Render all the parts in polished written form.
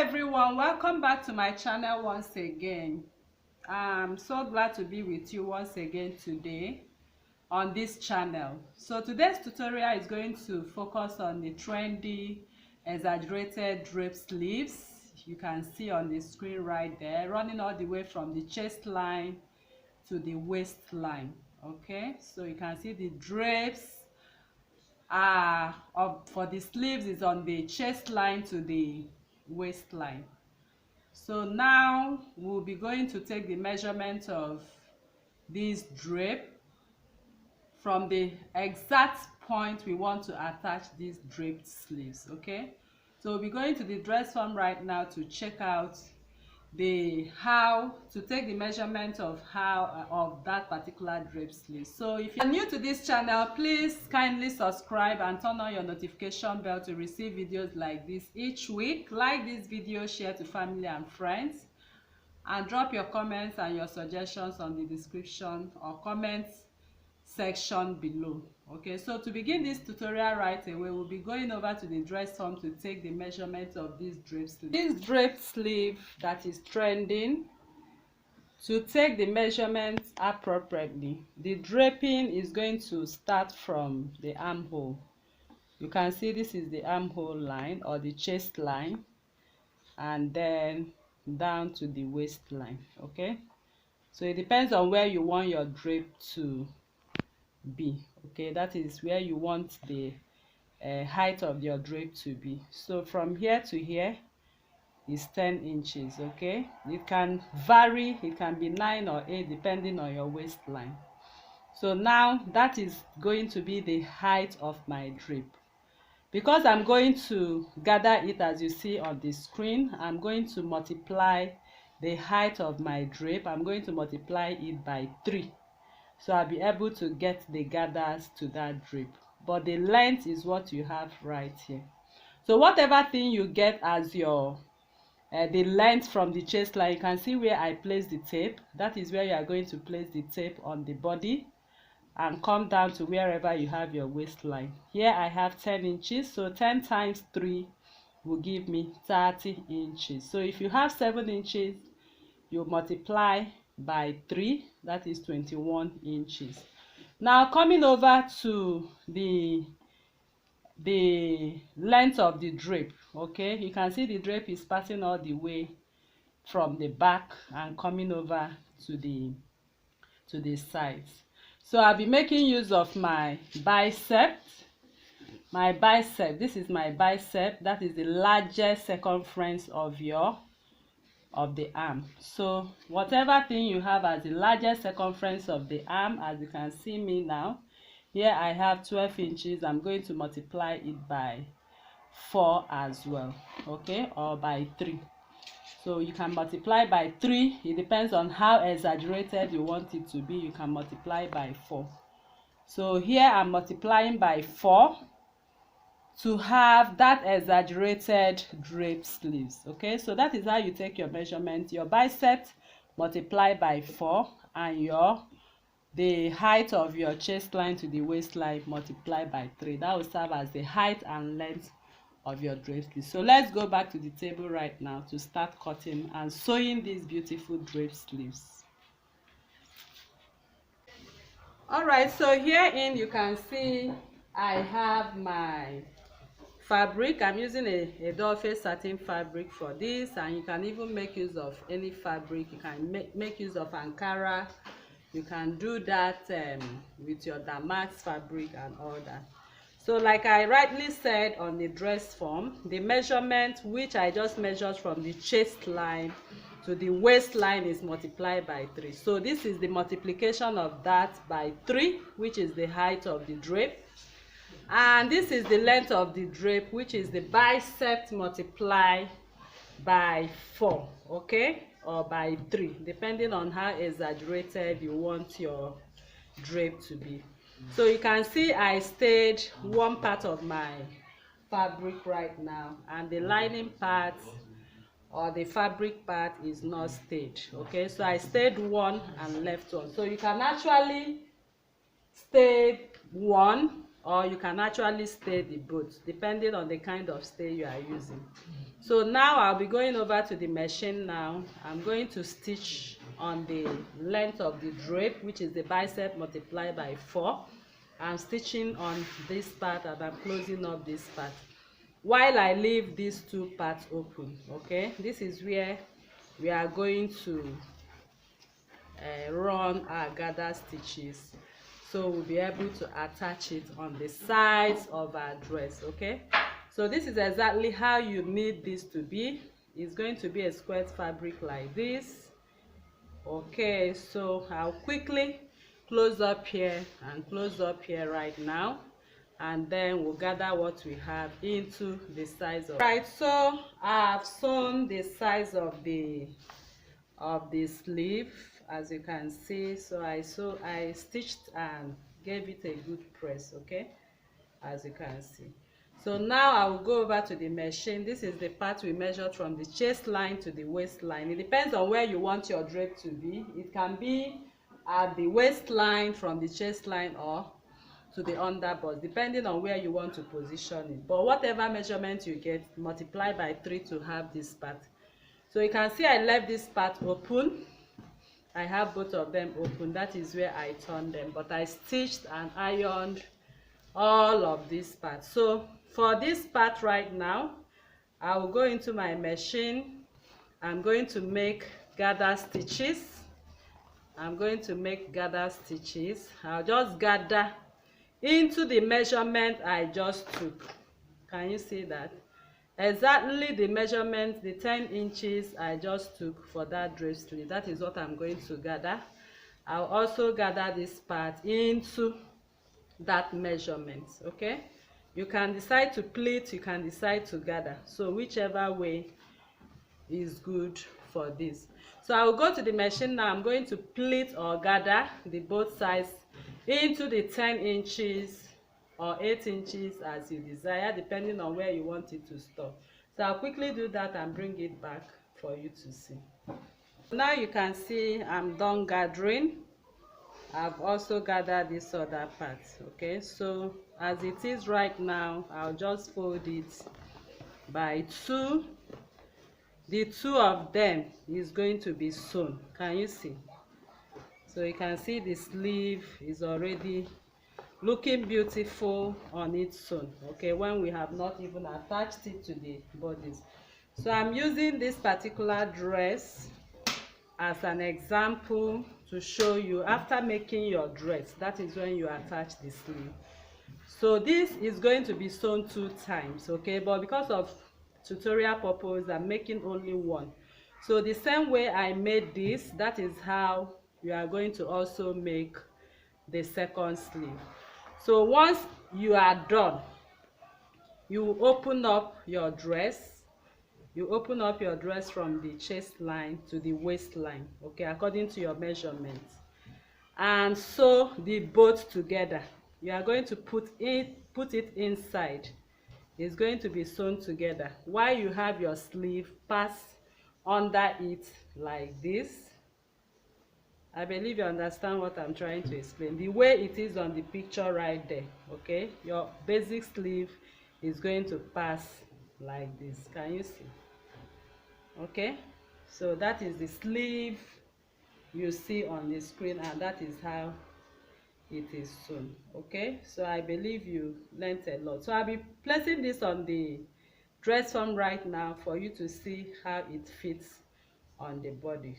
everyone, welcome back to my channel once again. I'm so glad to be with you once again today on this channel. So today's tutorial is going to focus on the trendy exaggerated drape sleeves. You can see on the screen right there, running all the way from the chest line to the waistline. Okay, so you can see the drapes for the sleeves is on the chest line to the waistline. So now we'll be going to take the measurement of this drape from the exact point we want to attach these draped sleeves. Okay, so we'll be going to the dress form right now to check out how to take the measurement of that particular drape sleeve. So if you're new to this channel, please kindly subscribe and turn on your notification bell to receive videos like this each week. Like this video, share to family and friends, and drop your comments and your suggestions on the description or comments section below. Okay, so to begin this tutorial right away, we'll be going over to the dress form to take the measurement of this drape sleeve. This drape sleeve that is trending, to take the measurements appropriately, the draping is going to start from the armhole. You can see this is the armhole line or the chest line, and then down to the waistline. Okay, so it depends on where you want your drape to be. Okay, that is where you want the height of your drape to be. So from here to here is 10 inches. Okay, it can vary, it can be 9 or 8 depending on your waistline. So now that is going to be the height of my drape. Because I'm going to gather it as you see on the screen, I'm going to multiply the height of my drape. I'm going to multiply it by 3. So I'll be able to get the gathers to that drape. But the length is what you have right here. So whatever thing you get as your the length from the chest line, you can see where I place the tape. That is where you are going to place the tape on the body and come down to wherever you have your waistline. Here I have 10 inches. So 10 times 3 will give me 30 inches. So if you have 7 inches, you multiply by 3, that is 21 inches. Now coming over to the length of the drape. Okay, you can see the drape is passing all the way from the back and coming over to the sides. So I'll be making use of my bicep. This is my bicep. That is the largest circumference of the arm. So whatever thing you have as the largest circumference of the arm, as you can see me now, here I have 12 inches. I'm going to multiply it by 4 as well. Okay, or by 3. So you can multiply by 3. It depends on how exaggerated you want it to be. You can multiply by 4. So here I'm multiplying by 4 to have that exaggerated drape sleeves. Okay, so that is how you take your measurement. Your bicep multiply by 4, and the height of your chest line to the waistline multiply by 3. That will serve as the height and length of your drape sleeves. So let's go back to the table right now to start cutting and sewing these beautiful drape sleeves. All right, so herein you can see I have my fabric. I'm using a dollface satin fabric for this, and you can even make use of any fabric. You can make use of Ankara. You can do that with your damask fabric and all that. So like I rightly said on the dress form, the measurement which I just measured from the chest line to the waistline is multiplied by 3. So this is the multiplication of that by 3, which is the height of the drape. And this is the length of the drape, which is the bicep multiplied by 4, okay, or by 3, depending on how exaggerated you want your drape to be. So you can see I stayed one part of my fabric right now, and the lining part or the fabric part is not stayed. Okay, so I stayed one and left one. So you can actually stay one or you can actually stay the both depending on the kind of stay you are using. So now I'll be going over to the machine now. I'm going to stitch on the length of the drape, which is the bicep multiplied by 4. I'm stitching on this part and I'm closing up this part while I leave these two parts open. Okay, this is where we are going to run our gather stitches, so we'll be able to attach it on the sides of our dress. Okay, so this is exactly how you need this to be. It's going to be a square fabric like this. Okay, so I'll quickly close up here and close up here right now, and then we'll gather what we have into the size of. Right, so I've sewn the size of the sleeve, as you can see. So I stitched and gave it a good press. Okay, as you can see. So now I will go over to the machine. This is the part we measured from the chest line to the waistline. It depends on where you want your drape to be. It can be at the waistline from the chest line or to the underbust, depending on where you want to position it. But whatever measurement you get, multiply by 3 to have this part. So you can see I left this part open. I have both of them open. That is where I turned them, but I stitched and ironed all of this part. So for this part right now, I will go into my machine. I'm going to make gather stitches. I'm going to make gather stitches. I'll just gather into the measurement I just took. Can you see that? Exactly the measurement, the 10 inches I just took for that drape sleeve. That is what I'm going to gather. I'll also gather this part into that measurement. Okay, you can decide to pleat, you can decide to gather, so whichever way is good for this. So I will go to the machine now. I'm going to pleat or gather the both sides into the 10 inches or 8 inches as you desire, depending on where you want it to stop. So I'll quickly do that and bring it back for you to see. Now you can see I'm done gathering. I've also gathered this other part. Okay, so as it is right now, I'll just fold it by 2. The 2 of them is going to be sewn. Can you see? So you can see the sleeve is already looking beautiful on its own. Okay, when we have not even attached it to the bodies. So I'm using this particular dress as an example to show you after making your dress, that is when you attach the sleeve. So this is going to be sewn 2 times. Okay, but because of tutorial purpose, I'm making only one. So the same way I made this, that is how you are going to also make the second sleeve. So once you are done, you open up your dress. You open up your dress from the chest line to the waistline, okay, according to your measurements, and sew the both together. You are going to put it inside. It's going to be sewn together while you have your sleeve pass under it like this. I believe you understand what I'm trying to explain. The way it is on the picture right there, okay? Your basic sleeve is going to pass like this. Can you see? Okay, so that is the sleeve you see on the screen, and that is how it is sewn. Okay, so I believe you learned a lot. So I'll be placing this on the dress form right now for you to see how it fits on the body.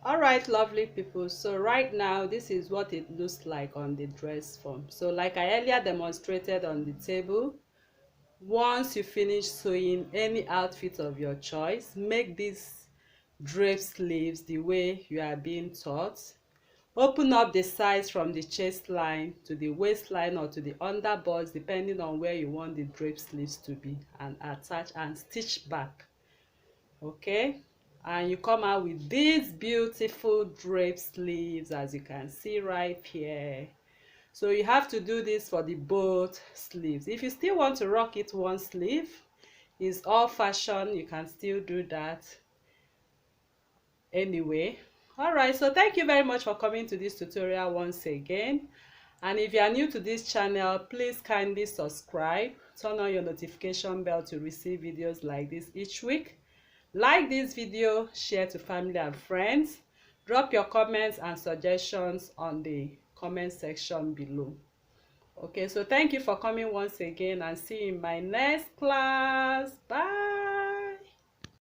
All right, lovely people, so right now this is what it looks like on the dress form. So like I earlier demonstrated on the table, once you finish sewing any outfit of your choice, make these drape sleeves the way you are being taught. Open up the sides from the chest line to the waistline or to the underbust, depending on where you want the drape sleeves to be, and attach and stitch back. Okay, and you come out with these beautiful drape sleeves, as you can see right here. So you have to do this for the both sleeves. If you still want to rock it one sleeve, it's all fashion, you can still do that anyway. All right, so thank you very much for coming to this tutorial once again. And if you are new to this channel, please kindly subscribe, turn on your notification bell to receive videos like this each week. Like this video, share to family and friends. Drop your comments and suggestions on the comment section below. Okay, so thank you for coming once again, and see you in my next class. Bye.